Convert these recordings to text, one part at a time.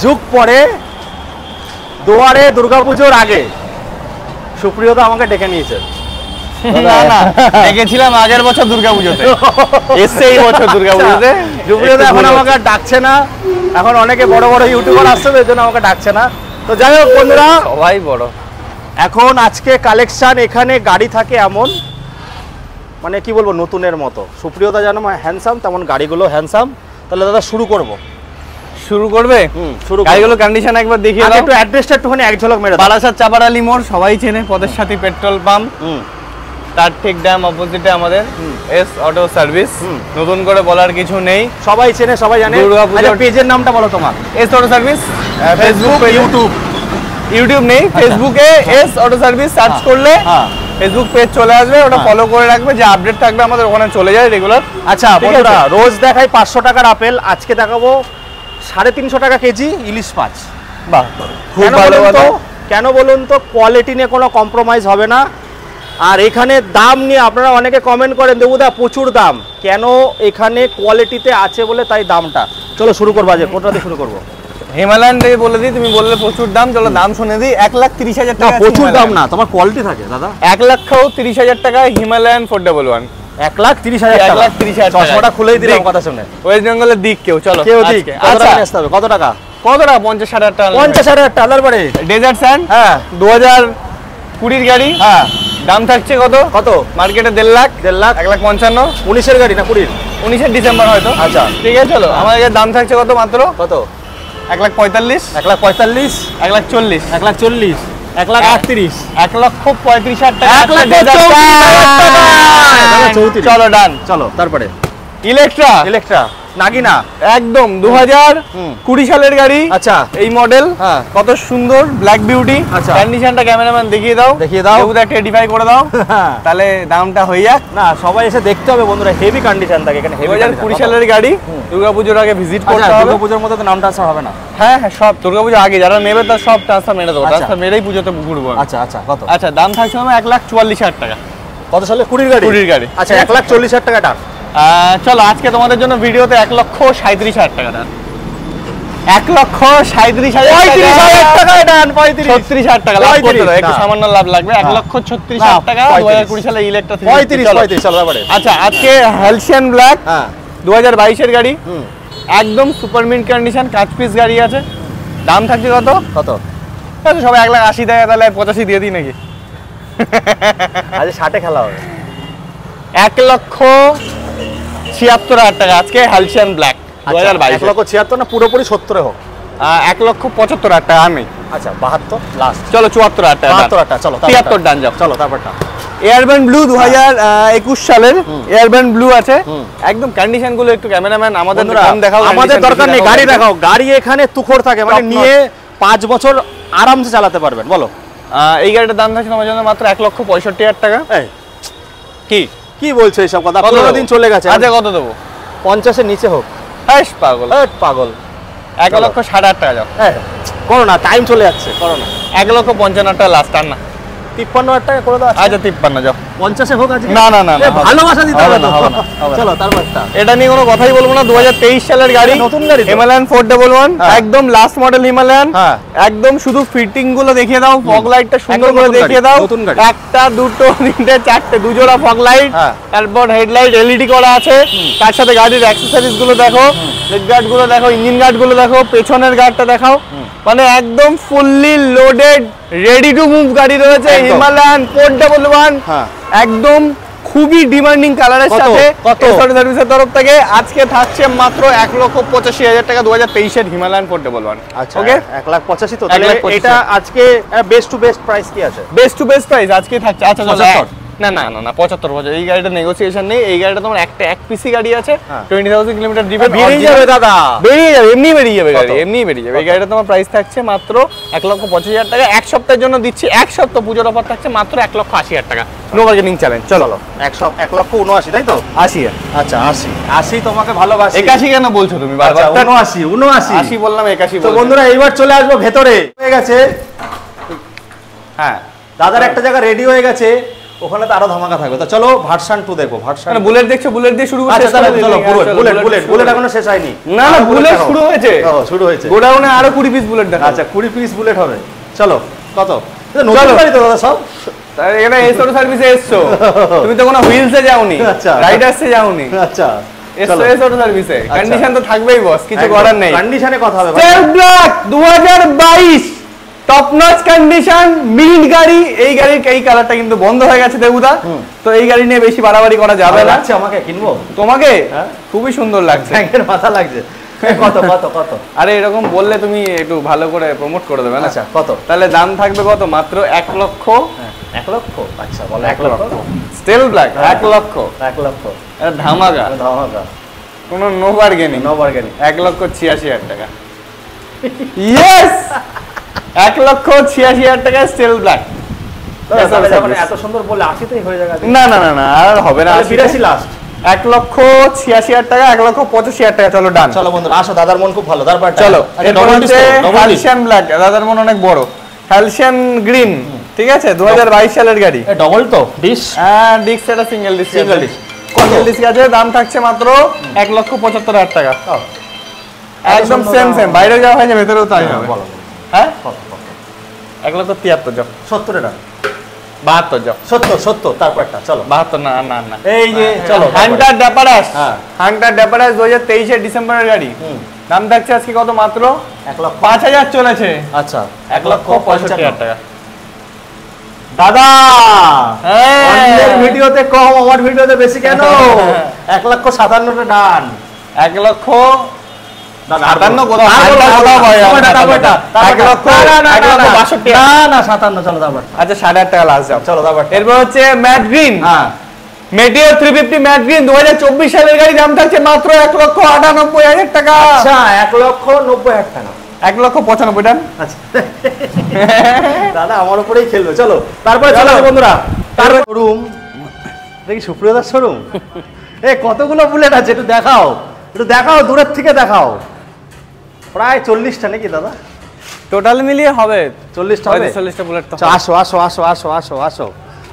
যুগ পরে দুয়ারে দুর্গাপুজোর আগে সুপ্রিয়তা আমাকে ডেকে নিয়েছে। না না, ডেকেছিলাম আগের বছর দুর্গাপুজোতে, এসছে এই বছর দুর্গাপুজোতে। সুপ্রিয়তা এখন আমাকে ডাকছে না, এখন অনেকে বড় বড় ইউটিউবার আসছে তো, এর জন্য আমাকে ডাকছে না। তো যাই হোক বন্ধুরা, সবাই বড়। এখন আজকে কালেকশন এখানে গাড়ি থাকে এমন, মানে কি বলবো, নতুনের মতো। সুপ্রিয়তা যেন হ্যান্ডসাম, তেমন গাড়িগুলো হ্যান্ডসাম। তাহলে দাদা শুরু করবে? গাড়িগুলো কন্ডিশন একবার দেখিয়ে দাও। একটু অ্যাড্রেসটা একটুখানি এক ঝলক মেরে দাও। বারাসাত চাপারালি মোড় সবাই চেনে, পদের সাথে পেট্রোল পাম্প, তার ঠিক ড্যাম অপোজিটে আমাদের এস অটো সার্ভিস। নতুন করে বলার কিছু নেই, সবাই চেনে, সবাই জানে। আচ্ছা, পেজের নামটা বলো তোমার। S auto service, Facebook, YouTube নেই, ফেসবুকে এস অটো সার্ভিস সার্চ করলে ফেসবুক পেজ চলে আসবে, ওটা ফলো করে রাখবে, যে আপডেট থাকবে আমাদের ওখানে চলে যায় রেগুলার। আচ্ছা বন্ধুরা, রোজ দেখাই 500 টাকার আপেল, আজকে দেখাবো 350 টাকা কেজি ইলিশ মাছ। বাহ, খুব ভালো কথা। কেন বলুন তো, কোয়ালিটি নিয়ে কোনো কম্প্রোমাইজ হবে না। আর এখানে দাম নিয়ে আপনারা অনেকে কমেন্ট করেন, দেবুদা প্রচুর দাম, কেন? এখানে কোয়ালিটিতে আছে বলে তাই দামটা। চলো শুরু করবো, আজ কোনটা দিয়ে শুরু করবো? হিমালয়ান থেকে বলে দিই, তুমি বললে প্রচুর দাম, চলো দাম শুনে দিই। 1,30,000 টাকা। প্রচুর দাম না, তোমার কোয়ালিটি থাকে দাদা। 1,30,000 টাকা হিমালয়ান 411। 1,30,000 টাকা। 1,30,000 টাকা। চশমাটা খুলেই দিলাম কথা শুনে। ওয়েস্ট বেঙ্গলের দিক কেউ, চলো কেউ দিক। আচ্ছা কত টাকা? 50,000 টাকা। 50,000 টাকা। তারপরে ডেজার্ট স্যান্ড, হ্যাঁ 2020 গাড়ি, হ্যাঁ দাম থাকছে কত? মার্কেটে 1.5 লাখ। 1,55,000। 19-এর গাড়ি না 20-এর? 19-এর ডিসেম্বর হয়তো। আচ্ছা ঠিক আছে, চলো আমাদের দাম থাকছে কত? মাত্র কত? 1,45,000। 1,45,000। 1,40,000। 1,40,000। 1,38,000। 1,35,000 টাকা। 1,34,000। চলো ডান। চলো তারপরে ইলেকট্রা নাগিনা, একদম 2020 সালের গাড়ি। আচ্ছা, এই মডেল, কত সুন্দর, ব্ল্যাক বিউটি। কন্ডিশনটা ক্যামেরাম্যান দেখিয়ে দাও। একটা এডিফাই করে দাও, তাহলে দামটা হয়ে যাক। না, সবাই এসে দেখতে হবে বন্ধুরা, হেভি কন্ডিশন থাকে এখানে। 2020 সালের গাড়ি, দুর্গাপুজোর আগে ভিজিট করতে হবে। দুর্গাপুজোর মধ্যে তো নাম ট্রান্সফার হবে না? হ্যাঁ হ্যাঁ, সব দুর্গাপুজো আগে যারা নেবে তার সব ট্রান্সফার মেরে দেবো। ট্রান্সফার মেরেই পুজোতে ঘুরবো। আচ্ছা আচ্ছা, কত? আচ্ছা, দাম থাকছে 1,44,000 টাকা। কত সালে? 20-র গাড়ি। আচ্ছা, 1,40,000 টাকা ডান। চলো আজকে তোমাদের জন্য ভিডিওতে 1,37,000 টাকা ডান। 1,37,000 টাকা ডান। 36,000 টাকা লাভ করতে দাও, একটু সামান্য লাভ লাগবে। 1,36,000 টাকা 2020 সালে ইলেকট্রা। 35। চলো তারপরে। আচ্ছা, আজকে হ্যালসিয়ান ব্ল্যাক, 2022-এর গাড়ি, একদম সুপার মিন্ট কন্ডিশন, কাচ পিস গাড়ি আছে। দাম থাকছে কত? আচ্ছা, সবাই 1,80,000 দেয়, তাহলে 85 দিয়ে দিই নাকি? আজ 60-এ খেলা হবে। 1,76,000 টাকা আজকে হ্যালসিয়ান ব্ল্যাক 2022। 1,76,000 না পুরোপুরি 70-এ হোক? 1,75,000 টাকা আমি। আচ্ছা, 72 লাস্ট। চলো 74,000 টাকা। 72 টাকা। চলো 73 ডান যাও। চলো তারপরটা। এয়ারব্যান্ড ব্লু 2021 সালের এয়ারব্যান্ড ব্লু আছে। একদম কন্ডিশন গুলো একটু ক্যামেরাম্যান আমাদের কম দেখাও। আমাদের দরকার নেই, গাড়ি দেখাও। গাড়ি এখানে তুখোর থাকে, মানে নিয়ে 5 বছর আরামসে চালাতে পারবেন। বলো। এই গাড়িটার দাম থাকছে আমার জন্য মাত্র 1,65,000 টাকা। কি বলছো এইসব কথা? 15 দিন চলে গেছে। আচ্ছা, কত দেবো? 50-এর নিচে হোক। পাগল। 1,60,000 টাকা যাও। করো না, টাইম চলে যাচ্ছে, করো না। 1,55,000 টাকা লাস্ট। আর না, 53,000 টাকা করে দাও। আচ্ছা 53 যাও। 50-এ হোক আজকে। না না না, ভালোবাসা দিতে হবে না। চলো তারপরটা। এটা নিয়ে কোনো কথাই বলবো না। 2023 সালের গাড়ি, নতুন গাড়ি, হিমালয়ান 411, একদম লাস্ট মডেল হিমালয়ান। একদম শুধু ফিটিং গুলো দেখিয়ে দাও, ফগ লাইটটা সুন্দর করে দেখিয়ে দাও। একটা, দুটো, তিনটে, চারটে, 2 জোড়া ফগ লাইট, তারপর হেডলাইট এলইডি করা আছে। তার সাথে গাড়ির অ্যাক্সেসরিজ গুলো দেখো, লেগ গার্ড গুলো দেখো, ইঞ্জিন গার্ড গুলো দেখো, পেছনের গার্ডটা দেখাও। মানে একদম fully loaded, ready to move গাড়ি রয়েছে হিমালয়ান 411। একদম খুবই ডিমান্ডিং কালারের সাথে সার্ভিসের তরফ থেকে আজকে থাকছে মাত্র 1,85,000 টাকা 2023-এর হিমালয়ান 411। আচ্ছা, ওকে, 1,85,000 তো। তাহলে এটা আজকে বেস্ট টু বেস্ট প্রাইস কি আছে? বেস্ট টু বেস্ট প্রাইস আজকে থাকছে। আচ্ছা, না না না না, 75 বছর। এই গাড়িটা নেগোসিয়েশন নেই। এই গাড়িটা তোমার এক পিসি গাড়ি আছে, 20,000 কিলোমিটার ড্রিভেন। বেরিয়ে যাবে দাদা, বেরিয়ে যাবে, এমনি বেরিয়ে যাবে গাড়ি, এমনি বেরিয়ে যাবে। এই গাড়িটা তোমার প্রাইস থাকছে মাত্র 1,85,000 টাকা। এক সপ্তাহের জন্য দিচ্ছি, এক সপ্তাহ পুজোর অফার থাকছে মাত্র 1,80,000 টাকা। No bargaining challenge. চলো 1,79,000, তাই তো? 80। আচ্ছা 80 তোমাকে ভালোবাসি। 81 কেন বলছো তুমি বারবার? 79 বললাম, 81। তো বন্ধুরা, এইবার চলে আসবো ভেতরে। হয়ে গেছে, দাদার একটা জায়গা রেডি হয়ে গেছে। ওখানে তো আরো ধামাকা থাকবে। তো চলো ভার্সন 2 দেখবো। ভার্সন বুলেট দেখছো, বুলেট দিয়ে শুরু করতে। আচ্ছা চলো বুলেট এখনো শেষ হয়নি। না বুলেট শুরু হয়েছে। শুরু হয়েছে। গোডাউনে আরো 20 পিস বুলেট দেখো। আচ্ছা 20 পিস বুলেট হবে। চলো কত? নতুন গাড়ি তো দাদা সব। এটা এসওর সার্ভিসে এসছো, তুমি তো কোনো হুইলসে যাওনি, রাইডার্সে যাওনি। আচ্ছা এসওর সার্ভিসে কন্ডিশন তো থাকবেই বস, কিছু করার নেই। কন্ডিশনে কথা হবে। Steel black 2022 top notch condition মিড গাড়ি। এই গাড়ির এই কালারটা কিন্তু বন্ধ হয়ে গেছে দেবুদা, তো এই গাড়ি নিয়ে বেশি বাড়াবাড়ি করা যাবে না। আচ্ছা আমাকে কিনবো? তোমাকে খুবই সুন্দর লাগছে, ব্যাংকের মাথা লাগছে। কত কত কত? আরে এরকম বললে তুমি একটু ভালো করে প্রমোট করে দেবে না? আচ্ছা কত? তাহলে দাম থাকবে কত? মাত্র 1 লক্ষ। 1 লক্ষ? আচ্ছা বলো 1 লক্ষ। স্টেল ব্ল্যাক 1 লক্ষ। 1 লক্ষ ধামাকা, ধামাকা, কোনো নো বার্গেনিং। 1,86,000 টাকা। ইয়েস 1,86,000 টাকা স্টেল ব্ল্যাক। এত সুন্দর বলে 80তেই হয়ে যাবে? না না না না আর হবে না, 82 লাস্ট। 1,86,000 টাকা, 1,85,000 টাকা। চলো ডান। চলো বন্ধুরা আসো, দাদার মন খুব ভালো। তারপর চলো এরপর হচ্ছে হ্যালসিয়ান ব্ল্যাক। দাদার মন অনেক বড়। হ্যালসিয়ান গ্রিন, ঠিক আছে 2022 সালের গাড়ি। ডবল তো ডিশ? হ্যাঁ ডিস্ক, এটা single disc. Single dish. Single disc আছে, দাম থাকছে মাত্র 1,75,000 টাকা। একদম সেম সেম, বাইরে যাওয়া হয় না, ভেতরেও তাই হবে। হ্যাঁ 1,73,000 যাও। 70 এটা 72 যাও। 70 তারপরটা চলো। 72 না না না, এই যে চলো হান্টার ড্যাপারাস। হ্যাঁ হান্টার ড্যাপারাস 2023 ডিসেম্বরের গাড়ি। দাম থাকছে আজকে কত? মাত্র 5,000 চলেছে। আচ্ছা 1,65,000 টাকা। দাদা অন্যের ভিডিওতে কম, আমার ভিডিওতে বেশি কেন? 1,57,000 ডান। 1,57,000 কোথাও? না 57 চলো তারপর। আচ্ছা 8,500 টাকা লাস্ট যাও। চলো তারপর। এরপর হচ্ছে ম্যাট গ্রিন। হ্যাঁ মেটিওর 350 ম্যাট গ্রিন 2024 সালের গাড়ি। দাম থাকছে মাত্র 1,98,000 টাকা। আচ্ছা 1,90,000 টাকা। 1,95,000 টাকা। আচ্ছা দাদা আমার উপরেই খেলবে। চলো তারপরে চলো বন্ধুরা। তারপর শোরুম দেখি, সুপ্রিয়দার শোরুম। কতগুলো বুলেট আছে একটু দেখাও, একটু দেখাও, দূরের থেকে দেখাও। প্রায় 40টা নাকি দাদা? টোটাল মিলিয়ে হবে 40টা হবে। 40টা বুলেট তো। আসো আসো আসো আসো আসো আসো।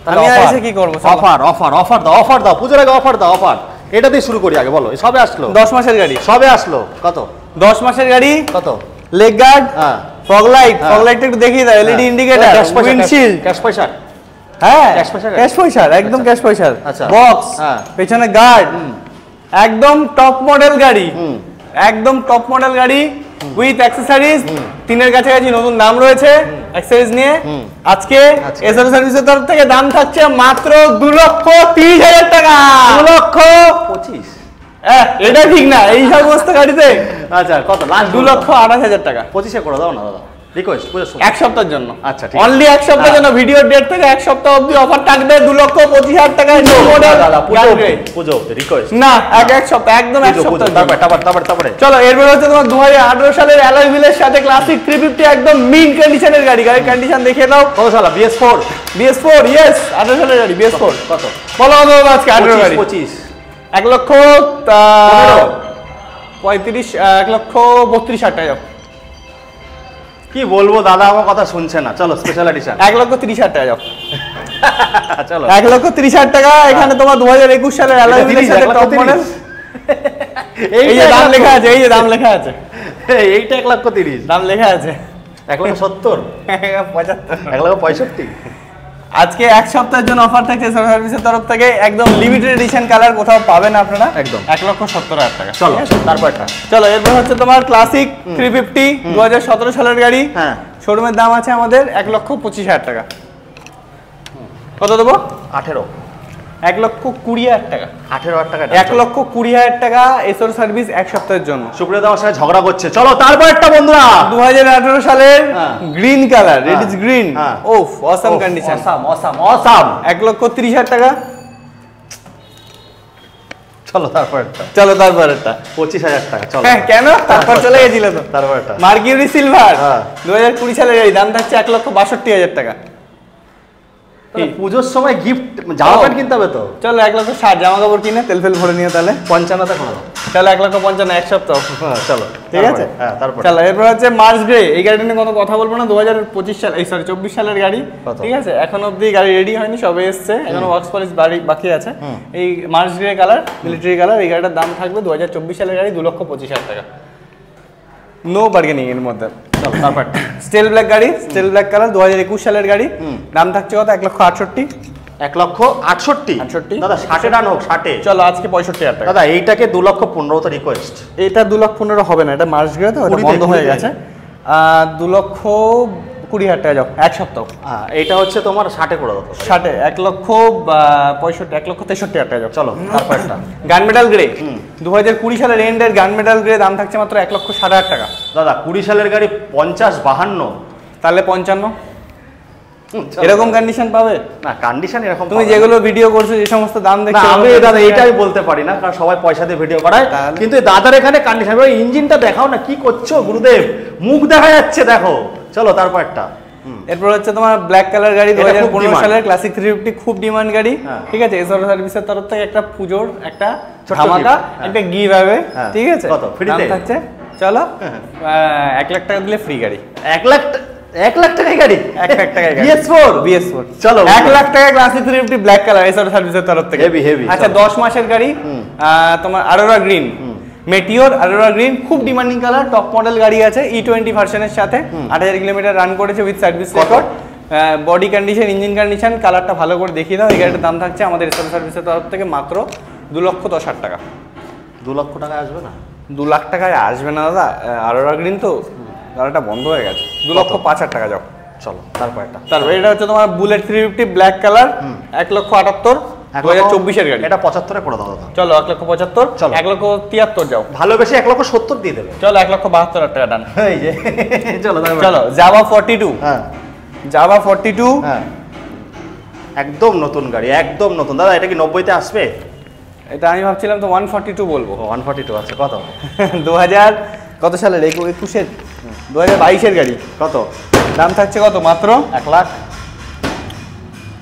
আমি এসে কি করব? অফার অফার অফার দাও, অফার দাও, পুজোর আগে অফার দাও। অফার এটা দিয়ে শুরু করি আগে, বলো। সবে আসলো 10 মাসের গাড়ি। সবে আসলো। কত? 10 মাসের গাড়ি। কত? লেগ গার্ড, হ্যাঁ ফগ লাইট। ফগ লাইটটা একটু দেখিয়ে দাও, এলইডি ইন্ডিকেটর, উইন্ডশিল্ড। ক্যাশ পয়সা? হ্যাঁ ক্যাশ পয়সা, ক্যাশ পয়সা, একদম ক্যাশ পয়সা। আচ্ছা বক্স, হ্যাঁ পেছনে গার্ড, একদম টপ মডেল গাড়ি। একদম টপ মডেল গাড়ি উইথ অ্যাকসেসরিজ। 3 এর কাছাকাছি নতুন দাম রয়েছে অ্যাকসেসরিজ নিয়ে। আজকে এসআর সার্ভিসের তরফ থেকে দাম থাকছে মাত্র 2,30,000 টাকা। 2,25,000? এটা ঠিক না এই সমস্ত গাড়িতে। আচ্ছা কত লাস্ট? 2,28,000 টাকা। 25-এ করে দাও না দাদা, রিকোয়েস্ট। এক সপ্তাহের জন্য। আচ্ছা ঠিক অনলি এক সপ্তাহের জন্য। ভিডিও ডেট থেকে এক সপ্তাহ অবধি অফার থাকবে। 2,25,000 টাকায় নিউ মডেল। দাদা পুজো রিকোয়েস্ট না, এক সপ্তাহ, একদম এক সপ্তাহ। তারপরে চলো এরপর হচ্ছে তোমার 2018 সালের অ্যালয় হুইলের সাথে ক্লাসিক 350 একদম মিন কন্ডিশনের গাড়ি। গাড়ির কন্ডিশন দেখিয়ে দাও। কত সাল? BS4? BS4 ইয়েস 18 সালের গাড়ি। BS4 কত? বলো আজকে 18 গাড়ি। 25 1,32,000 টাকা। কি বলবো দাদা, আমার কথা শুনছে না। চলো স্পেশাল এডিশন 1,30,000 টাকা যাও। চলো 1,30,000 টাকা। এখানে তোমার 2021 সালের অ্যালয় হুইলের সাথে টপ মডেল। এই যে দাম লেখা আছে, এই যে দাম লেখা আছে, এইটা 1,30,000 দাম লেখা আছে। 1,70,000? 75,000? 1,65,000? আজকে এক সপ্তাহের জন্য অফার থাকছে সার্ভিসের তরফ থেকে। একদম লিমিটেড এডিশন কালার কোথাও পাবেন আপনারা। একদম 1,70,000 টাকা। চলো তারপরটা। চলো এরপর হচ্ছে তোমার ক্লাসিক 350 2017 সালের গাড়ি। হ্যাঁ শোরুমের দাম আছে আমাদের 1,25,000 টাকা। কত দেবো? 18? 1,20,000 টাকা। 18,000 টাকা? 1,20,000 টাকা এসওর সার্ভিস এক সপ্তাহের জন্য। সুপ্রিয়দা আমার সাথে ঝগড়া করছে। চলো তারপরটা বন্ধুরা। 2018 সালের green colour, red is green. Of awesome condition, awesome awesome. 1,30,000 টাকা। চলো তারপরটা। চলো তারপরেরটা 25,000 টাকা। চলো কেন? তারপর চলে গেছিল তো। তারপরটা মার্কিউরি সিলভার 2020 সালের গাড়ি। দাম থাকছে 1,62,000 টাকা। পুজোর সময় গিফট জামা প্যান্ট কিনতে হবে তো। চলো 1,60,000 জামা কাপড় কিনে তেল ফেল ভরে নিয়ে তাহলে 55 করে দাও। চলো 1,55,000 এক সপ্তাহ। চলো ঠিক আছে, হ্যাঁ তারপর চলো এরপর হচ্ছে মার্চ গ্রে। এই গাড়িটা নিয়ে কোনো কথা বলবো না, 2025 সাল, এই সরি 24 সালের গাড়ি। ঠিক আছে, এখন অবধি গাড়ি রেডি হয়নি, সবে এসছে, এখনো ওয়ার্কস পলিশ বাকি আছে। এই March grey colour, military colour, এই গাড়িটার দাম থাকবে 2024 সালের গাড়ি 2,25,000 টাকা, নো বার্গেনিং এর মধ্যে। চলো তারপর স্টিল ব্ল্যাক গাড়ি, স্টিল ব্ল্যাক কালার, 2021 সালের গাড়ি, দাম থাকছে কত? 1,68,000। 1,68,000 দাদা, 60 ডান হোক, 60। চলো আজকে 65,000 টাকা। দাদা এইটাকে 2,15,000 তো রিকোয়েস্ট। এটা 2,15,000 হবে না, এটা মার্চ গ্রে তো, এটা বন্ধ হয়ে গেছে। 2,20,000 টাকা যাও এক সপ্তাহ। এইটা হচ্ছে তোমার 60 করে দাও। 60, 1,63,000 টাকা যাও। চলো তারপর একটা গান মেটাল গ্রে, 2020 সালের এন্ডের গান মেটাল গ্রে, দাম থাকছে মাত্র 1,60,000 টাকা। দাদা 20 সালের গাড়ি 50-52, তাহলে 55। এরকম কন্ডিশন পাবে না? কন্ডিশন এরকম তুমি যেগুলো ভিডিও করছো, যে সমস্ত দাম দেখছো, আমি দাদা এইটাই বলতে পারি না, কারণ সবাই পয়সা দিয়ে ভিডিও করায়, কিন্তু দাদার এখানে কন্ডিশন। ইঞ্জিনটা দেখাও না, কি করছো গুরুদেব, মুখ দেখা যাচ্ছে, দেখো। চলো তারপর একটা, এরপর হচ্ছে তোমার ব্ল্যাক কালার গাড়ি, 2015 সালের ক্লাসিক 350, খুব ডিমান্ড গাড়ি। ঠিক আছে, এসআর সার্ভিসের তরফ থেকে একটা পুজোর একটা ধামাকা, একটা গিভ হবে। ঠিক আছে, কত ফ্রিতে থাকছে? চলো 1 লাখ টাকা দিলে ফ্রি গাড়ি। 1 লাখ টাকায় গাড়ি, 1 লাখ টাকায় গাড়ি, BS4। চলো 1 লাখ টাকা ক্লাসিক 350 ব্ল্যাক কালার, এসআর সার্ভিসের তরফ থেকে। হেভি। আচ্ছা 10 মাসের গাড়ি, তোমার Aurora green, Meteor Aurora green, খুব ডিমান্ডিং কালার, টপ মডেল গাড়ি আছে, E20 ভার্সনের সাথে, 8000 কিলোমিটার রান করেছে with service record, body condition, engine condition, কালারটা ভালো করে দেখিয়ে দাও। এই গাড়িটার দাম থাকছে আমাদের এসআর সার্ভিসের তরফ থেকে মাত্র 2,10,000 টাকা। 2 লক্ষ টাকায় আসবে না? 2 লাখ টাকায় আসবে না দাদা, আরোরা গ্রিন তো গাড়িটা বন্ধ হয়ে গেছে। 2,05,000 টাকা যাও। চলো তারপর একটা, তারপর এটা হচ্ছে তোমার বুলেট 350 ব্ল্যাক কালার, 1,78,000, 2024 এর গাড়ি। এটা 75 করে দাও দাদা। চলো 1,75,000, চলো 1,73,000 যাও। ভালোবেসে 1,70,000 দিয়ে দেবে। চলো 1,72,000 টাকা ডান। এই যে চলো চলো জাভা 42, হ্যাঁ জাভা 42, হ্যাঁ একদম নতুন গাড়ি, একদম নতুন। দাদা এটা কি 90 তে আসবে? এটা আমি ভাবছিলাম তো 142 বলবো। 142 আছে। কত? 2000 কত সালের? 21 এর, 2022 এর গাড়ি। কত দাম থাকছে? কত? মাত্র 1 লাখ।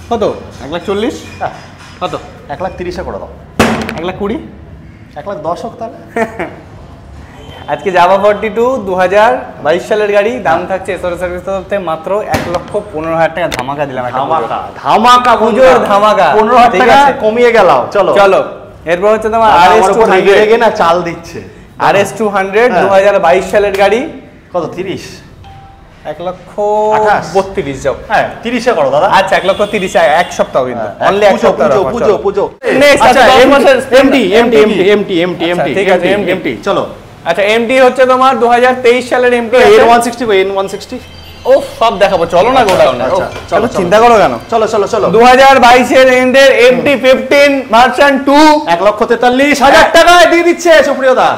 কত? 1,40,000। কত? 1,30,000 করে দাও। 1,20,000, 1,10,000 হোক তাহলে। আজকে জাভা 42 2022 সালের গাড়ি, দাম থাকছে এসআর সার্ভিস থেকে মাত্র 1,15,000 টাকা। ধামাকা দিলাম, ধামাকা পুজোর ধামাকা। 15,000 টাকা কমিয়ে গেলাম। চলো চলো এরপর হচ্ছে তোমার RS200 না, চাল দিচ্ছে। RS200 2022 সালের গাড়ি। কত? 30, 1,32,000 যাও। হ্যাঁ 30 করো দাদা। আচ্ছা 1,30,000 এক সপ্তাহ, কিন্তু অনলি এক সপ্তাহ। পুজো আচ্ছা এমটি ঠিক আছে, এমটি চলো। আচ্ছা এমটি হচ্ছে তোমার 2023 সালের এমটি, N160 ও সব দেখাবো, চলো না গোডাউনে। চলো চিন্তা করো কেন, চলো চলো চলো। 2022 এর এন্ডের এমটি 15 ভার্সন 2, 1,43,000 টাকায় দিয়ে দিচ্ছে সুপ্রিয় দা।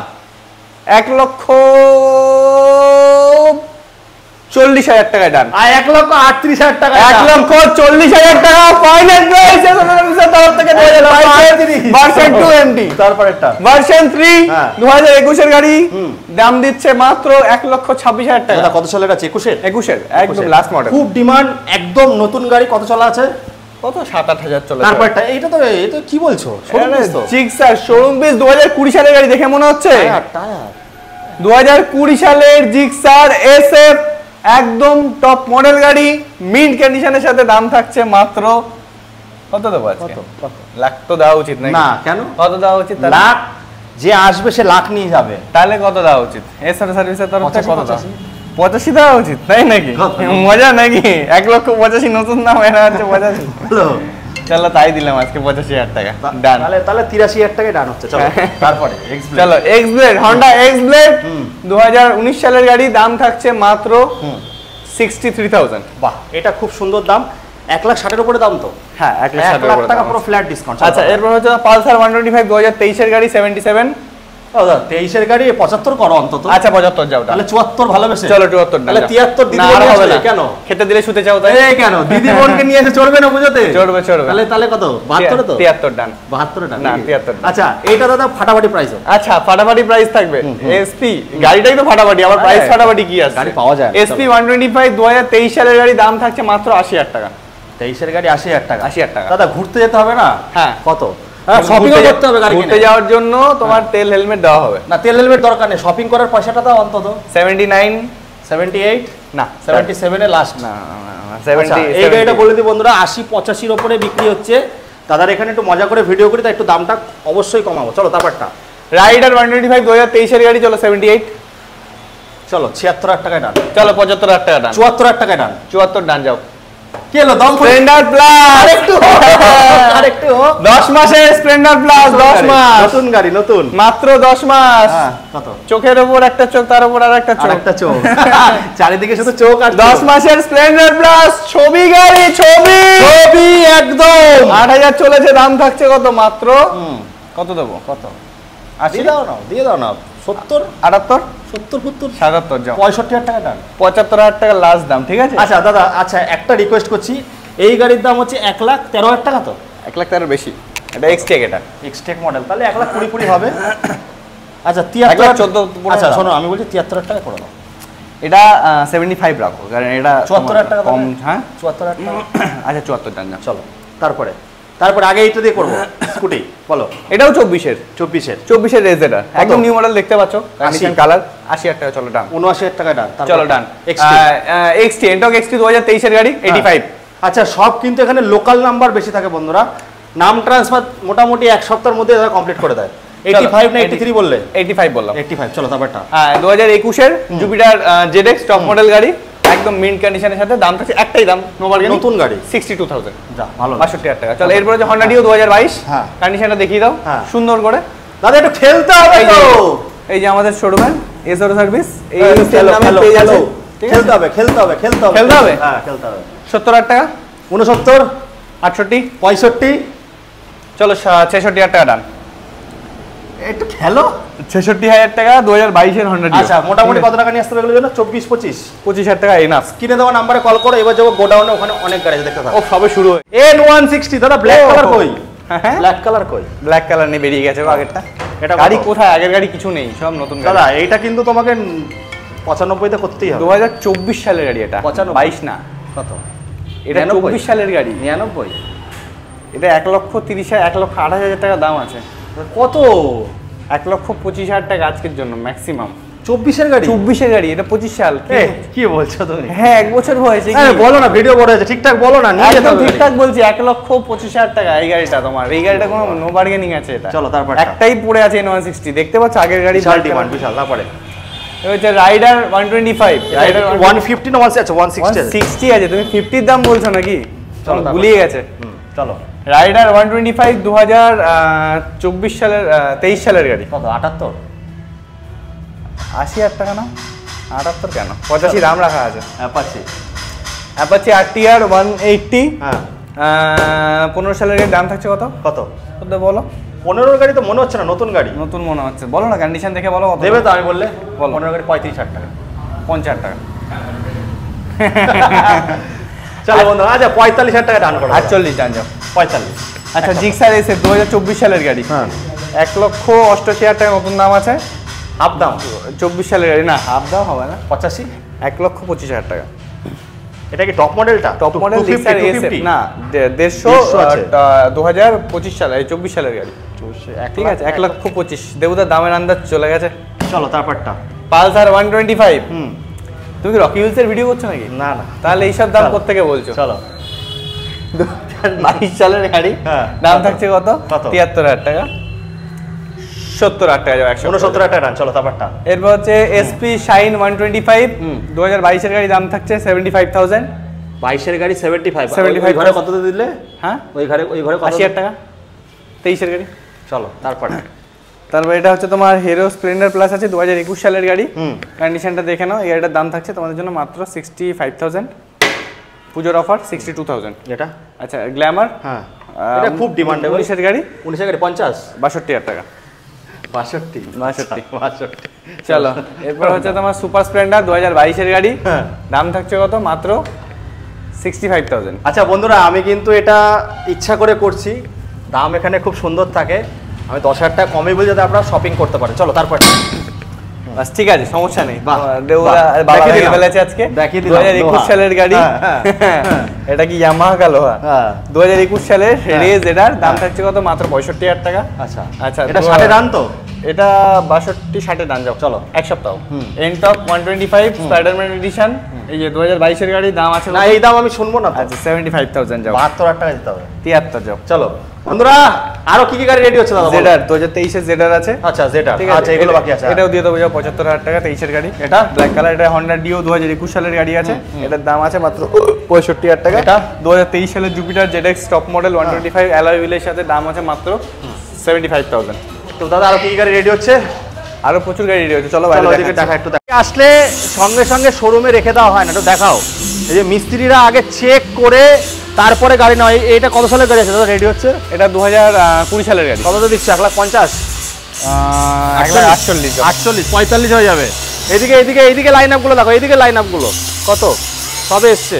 1,40,000 টাকায় ডান। আর 1,38,000 টাকা, 1,40,000 টাকা ফাইনাল প্রাইস এসআর তরফ থেকে 2022 ভার্সন 2 এমটি। তারপর একটা ভার্সন 3 2021 এর গাড়ি, দাম দিচ্ছে মাত্র 1,26,000 টাকা। দাদা কত চলে গেছে? 21 এর একদম লাস্ট মডেল, খুব ডিমান্ড, একদম নতুন গাড়ি। কত চলা আছে? কত? 7-8,000 চলে। তারপর এটা, এটা তো কি বলছো? জিক্সার শোরুম পিস 2020 সালের গাড়ি দেখে মনে হচ্ছে। টায়ার 2020 সালের জিক্সার SF, একদম টপ মডেল গাড়ি, মিন্ট কন্ডিশনের সাথে, দাম থাকছে মাত্র কত দেবো আজকে? লাখ তো দেওয়া উচিত না? কেন? কত দেওয়া উচিত? লাখ, যে আসবে সে লাখ নিয়ে যাবে। তাহলে কত দেওয়া উচিত? এসআর সার্ভিসের তরফ থেকে কত দেওয়া? 85 দেওয়া উচিত, তাই নাকি? মজা নাকি? 1,85,000 নতুন দাম, এরা হচ্ছে 85। চলো তাই দিলাম আজকে 85,000 টাকা ডান। তাহলে 83,000 টাকায় ডান হচ্ছে। চলো তারপরে চলো x blade, Honda x blade 2019 সালের গাড়ি, দাম থাকছে মাত্র 63,000। বাহ, এটা খুব সুন্দর দাম। 1,60,000 উপরে দাম তো। হ্যাঁ 1,00,000 টাকা পুরো ফ্ল্যাট ডিসকাউন্ট। আচ্ছা এরপর হচ্ছে পালসার 125 2023 এর গাড়ি 77। 23 এর গাড়ি 75 করো অন্তত। আচ্ছা 75 যাও, তাহলে 74 ভালোবেসে। চলো 74 তাহলে 73 দিদি বোন হবে না কেন? খেতে দিলে শুতে চাও তাই? এই কেন দিদি বোনকে নিয়ে এসে চড়বে না বুঝতে? চড়বে। তাহলে কত? 72 তো? 73 ডান। 72 ডান না 73। আচ্ছা এটা দাদা ফাটাফাটি প্রাইস। আচ্ছা ফাটাফাটি প্রাইস থাকবে। এসপি গাড়িটাই তো ফাটাফাটি, আবার প্রাইস ফাটাফাটি কি আছে? গাড়ি পাওয়া যায়। এসপি 125 2023 সালের গাড়ি, দাম থাকছে মাত্র 80,000 টাকা। 23 এর গাড়ি 80,000 টাকা। 80,000 টাকা দাদা ঘুরতে যেতে হবে না? হ্যাঁ। কত? শপিংও করতে হবে গাড়ি ঘুরতে যাওয়ার জন্য তোমার তেল হেলমেট দেওয়া হবে না, তেল হেলমেট দরকার নেই, শপিং করার পয়সাটা দাও অন্তত। 79 78 না 77 এ লাস্ট। না 70 এই গাড়িটা বলে দিই বন্ধুরা 80-85 এর উপরে বিক্রি হচ্ছে। দাদার এখানে একটু মজা করে ভিডিও করি, তাই একটু দামটা অবশ্যই কমাবো। চলো তারপরটা রাইডার 125 2023 এর গাড়ি। চলো 78, চলো 76,000 টাকায় ডান। চলো 75,000 টাকা ডান। 74,000 টাকায় ডান। 74 ডান যাও। কি হলো দম? স্প্লেন্ডার প্লাস আরেকটু 10 মাসের স্প্লেন্ডার প্লাস 10 মাস নতুন গাড়ি, নতুন মাত্র 10 মাস। কত? চোখের উপর একটা চোখ, তার উপর আরেকটা চোখ, আরেকটা চোখ, চারিদিকে শুধু চোখ। আর 10 মাসের স্প্লেন্ডার প্লাস ছবি গাড়ি, ছবি একদম 8,000 চলেছে। দাম থাকছে কত? মাত্র কত দেবো? কত? 80 দিয়ে দাও না, দিয়ে দাও না। 70 78 70 70 77 যাও। 65,000 টাকা ডান। 75,000 টাকা লাস্ট দাম, ঠিক আছে? আচ্ছা দাদা, আচ্ছা একটা রিকোয়েস্ট করছি, এই গাড়ির দাম হচ্ছে 1,13,000 টাকা। তো 1 লাখ টাকার বেশি। এটা এক্সটেক, এটা এক্সটেক মডেল, তাহলে 1,20,000 হবে। আচ্ছা 1,14,000 আচ্ছা শোনো, আমি বলছি 73,000 টাকা করে দাও। এটা 75 রাখো, কারণ এটা 74,000 টাকা কম। হ্যাঁ 74,000 টাকা। আচ্ছা 74 ডান যাও। চলো তারপরে আগে এইটা দিয়ে করবো স্কুটি। বলো। এটাও 24 এর রেজ। এটা একদম নিউ মডেল, দেখতে পাচ্ছ, কন্ডিশন কালার। 80,000 টাকা। চলো ডান। 79,000 টাকা ডান। চলো ডান। এক্সটি এন্টক এক্সটি 2023 এর গাড়ি 85। আচ্ছা সব কিন্তু এখানে লোকাল নাম্বার বেশি থাকে বন্ধুরা, নাম ট্রান্সফার মোটামুটি এক সপ্তাহের মধ্যে তারা কমপ্লিট করে দেয়। 85 না 83 বললে? 85 বললাম। 85। চলো তারপরটা। হ্যাঁ 2021 এর জুপিটার জেডএক্স টপ মডেল গাড়ি, একদম মিন্ট কন্ডিশনের সাথে। দাম থাকছে একটাই দাম, নো বার্গেনিং, নতুন গাড়ি 62,000। যা ভালো, 62,000 টাকা। চলো এরপরে যে হন্ডা ডিও 2022, হ্যাঁ কন্ডিশনটা দেখিয়ে দাও সুন্দর করে। দাদা একটু খেলতে হবে তো। এই যে আমাদের শোরুমে এসওর সার্ভিস, এই নামে পেয়ে যাচ্ছে। খেলতে হবে। হ্যাঁ খেলতে হবে। 70,000 টাকা। 69 68 65। চলো 66,000 টাকা ডান। একটু খেলো। 66,000 টাকা 2022 এর হন্ডা ডিও। আচ্ছা মোটামুটি কত টাকা নিয়ে আসতে হবে এগুলোর জন্য? 24-25,000 টাকা এনাফ। কিনে দেওয়া নাম্বারে কল করো। এবার যাবো গোডাউনে, ওখানে অনেক গাড়ি আছে, দেখতে থাকো। ও সবে শুরু হয়। N160 দাদা, ব্ল্যাক কালার কই? হ্যাঁ ব্ল্যাক কালার কই? ব্ল্যাক কালার নেই, বেরিয়ে গেছে আগেরটা। এটা গাড়ি কোথায়? আগের গাড়ি কিছু নেই, সব নতুন গাড়ি। দাদা এইটা কিন্তু তোমাকে 95 তে করতেই হবে। 2024 সালের গাড়ি এটা, 22 না। কত? এটা 24 সালের গাড়ি। 99। এটা 1,30,000 1,28,000 টাকা দাম আছে। কত? 1,25,000 টাকা আজকের জন্য ম্যাক্সিমাম। 24 এর গাড়ি? 24 এর গাড়ি, এটা 25 সাল। কি বলছো তুমি? হ্যাঁ 1 বছর হয়েছে। বলো না, ভিডিও বড় হয়েছে, ঠিকঠাক বলো না। একদম ঠিকঠাক বলছি, 1,25,000 টাকা এই গাড়িটা তোমার। এই গাড়িটা কোনো নো বার্গেনিং আছে। এটা চলো তারপর একটাই পড়ে আছে N160, দেখতে পাচ্ছ আগের গাড়ি বিশাল ডিমান্ড, বিশাল। তারপরে হচ্ছে রাইডার 125, রাইডার 150 না 160 আছে? 160 আছে। তুমি 50 এর দাম বলছো নাকি? চলো ভুলিয়ে গেছে। চলো রাইডার 125 2024 সালের 23 সালের গাড়ি। কত? 78 80,000 টাকা না? 78 কেন? 85 দাম রাখা আছে। Apache RTR 180। হ্যাঁ 15 সালের গাড়ির দাম থাকছে কত? কত বলো। 15 গাড়ি তো মনে হচ্ছে না, নতুন গাড়ি। নতুন মনে হচ্ছে, বলো না, কন্ডিশন দেখে বলো কত দেবে তো। আমি বললে বলো। 15 গাড়ি 35,000 টাকা। 50,000 টাকা। চলো বন্ধু, আচ্ছা 45,000 টাকা ডান করো। 48 ডান যাও। 45। আচ্ছা জিক্সার এসে 2024 সালের গাড়ি। হ্যাঁ 1,88,000 টাকা নতুন দাম আছে। হাফ দাম 24 সালের গাড়ি না, হাফ দাম হবে না। 85। 1,25,000 টাকা। এটা কি টপ মডেলটা? টপ মডেল জিক্সার এসে না, 150 2025 সালে 24 সালের গাড়ি। ঠিক আছে 1,25,000। দেবুদার দামের আন্দাজ চলে গেছে। চলো তারপরটা। পালসার 125। তুমি কি রকি হুইলসের ভিডিও করছো নাকি? না না। তাহলে এইসব দাম কোথা থেকে বলছো? চলো 22 সালের গাড়ি, দাম থাকছে কত? 73,000 টাকা। 70,000 টাকা যাও। 69,000 টাকা ডান। চলো তারপরটা। এরপর হচ্ছে এসপি শাইন 125 2022 এর গাড়ি, দাম থাকছে 75,000। 22 এর গাড়ি 75। 75 ঘরে কত দিলে? হ্যাঁ ওই ঘরে 80,000 টাকা। 23 এর গাড়ি। চলো তারপরে। তারপর এটা হচ্ছে তোমার হিরো স্প্লেন্ডার প্লাস আছে 2021 সালের গাড়ি। কন্ডিশনটা দেখে নাও। এই গাড়িটার দাম থাকছে তোমাদের জন্য মাত্র 65,000। পুজোর অফার 62,000 এটা। আচ্ছা গ্ল্যামার, হ্যাঁ এটা খুব ডিমান্ডেবল। 19 এর গাড়ি। 19 এর গাড়ি 50। 62,000 টাকা। 62। চলো এরপর হচ্ছে তোমার সুপার স্প্লেন্ডার 2022 এর গাড়ি। দাম থাকছে কত? মাত্র 65,000। আচ্ছা বন্ধুরা, আমি কিন্তু এটা ইচ্ছা করে করছি, দাম এখানে খুব সুন্দর থাকে। আমি 10,000 টাকা কমই বলি যাতে আপনারা শপিং করতে পারেন। চলো তারপর। বাস ঠিক আছে, সমস্যা নেই। বাহ, দেউরা বাবা দেখিয়ে দিলাম। ফেলেছে আজকে দেখিয়ে দিলাম, 2021 লোহা। সালের গাড়ি। এটা কি ইয়ামাহা কা লোহা। 2021 সালের রেজ, এটার দাম থাকছে কত? মাত্র 65,000 টাকা। আচ্ছা আচ্ছা, এটা 60 রান তো? এটা 62-60 রান যাও। চলো এক সপ্তাহ। এনটক 125 স্পাইডারম্যান এডিশন, এই যে 2022 এর গাড়ি, দাম আছে না, এই দাম আমি শুনবো না। আচ্ছা 75,000 যাও। 72,000 টাকা দিতে হবে। 73 যাও। চলো বন্ধুরা, আরো কি কি গাড়ি রেডি হচ্ছে দাদা? জেডার 2023 এর জেডার আছে। আচ্ছা জেডার, ঠিক আছে, আচ্ছা এগুলো বাকি আছে। এটাও দিয়ে দেবো যাও 75,000 টাকা, 23 এর গাড়ি। এটা ব্ল্যাক কালার, এটা হন্ডা ডিও 2021 সালের গাড়ি আছে। এটার দাম আছে মাত্র 65,000 টাকা। এটা 2023 সালের Jupiter ZX top model 125 alloy হুইলের সাথে, দাম আছে মাত্র 75,000। তো দাদা আরো কি কি গাড়ি রেডি হচ্ছে? আরো প্রচুর গাড়ি রেডি হচ্ছে, চলো চলো বাইরে ওদিকে দেখা। দেখা, একটু দেখা। আসলে সঙ্গে সঙ্গে শোরুমে রেখে দেওয়া হয় না, একটু দেখাও। এই যে মিস্ত্রিরা আগে চেক করে তারপরে গাড়ি নয়। এটা কত সালের গাড়ি আছে দাদা রেডি হচ্ছে? এটা 2020 সালের গাড়ি। কত দিচ্ছে? 1,50,000? 148 48, 45 হয়ে যাবে। এদিকে এদিকে এইদিকে লাইন আপগুলো দেখো, এইদিকে লাইন আপগুলো কত সবে এসছে।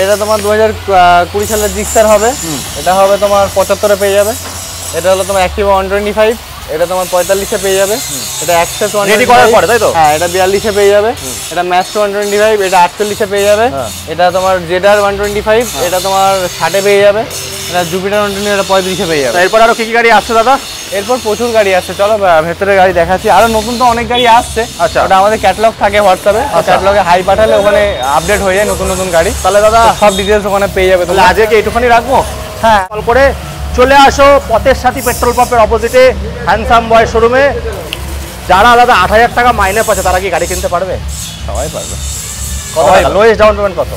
এটা তোমার 2020 সালের জিক্সার হবে। এটা হবে তোমার 75 এ পেয়ে যাবে। এটা হলো তোমার অ্যাক্টিভা 125, এটা তোমার 45 এ পেয়ে যাবে। এটা অ্যাক্সেস 125 রেডি করার পরে, তাই তো? হ্যাঁ, এটা 42 এ পেয়ে যাবে। এটা ম্যাক্স 125, এটা 48 এ পেয়ে যাবে। এটা তোমার জেডার 125, এটা তোমার 60 এ পেয়ে যাবে। এটা জুপিটার 125, এটা 35 এ পেয়ে যাবে। এরপর আরো কি কি গাড়ি আসছে দাদা? এরপর প্রচুর গাড়ি আসছে, চলো ভেতরে গাড়ি দেখাচ্ছি। আরো নতুন তো অনেক গাড়ি আসছে। আচ্ছা। ওটা আমাদের ক্যাটালগ থাকে হোয়াটসঅ্যাপে, ক্যাটালগে হাই পাঠালে ওখানে আপডেট হয়ে যায় নতুন নতুন গাড়ি। তাহলে দাদা সব ডিটেলস ওখানে পেয়ে যাবে তাহলে তোমরা। আজকে এইটুখানি রাখবো। হ্যাঁ, কল করে চলে আসো পথের সাথী পেট্রোল পাম্পের অপোজিটে হ্যান্ডসাম বয় শোরুমে। যারা দাদা 8,000 টাকা মাইনে পাচ্ছে তারা কি গাড়ি কিনতে পারবে? সবাই পারবে। কত টাকা লোয়েস্ট ডাউন পেমেন্ট কত?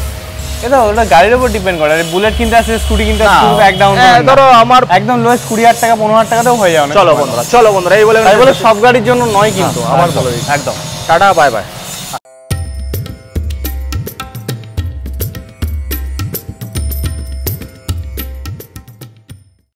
এটা ওটা গাড়ির উপর ডিপেন্ড করে। বুলেট কিনতে আসছে, স্কুটি কিনতে আসছে, না, এক ডাউন ধরো আমার একদম লোয়েস্ট 20,000 টাকা 15,000 টাকাতেও হয়ে যাবে। চলো বন্ধুরা, চলো বন্ধুরা, এই বলে সব গাড়ির জন্য নয় কিন্তু আমার বলে দিচ্ছি। একদম টাটা, বাই বাই।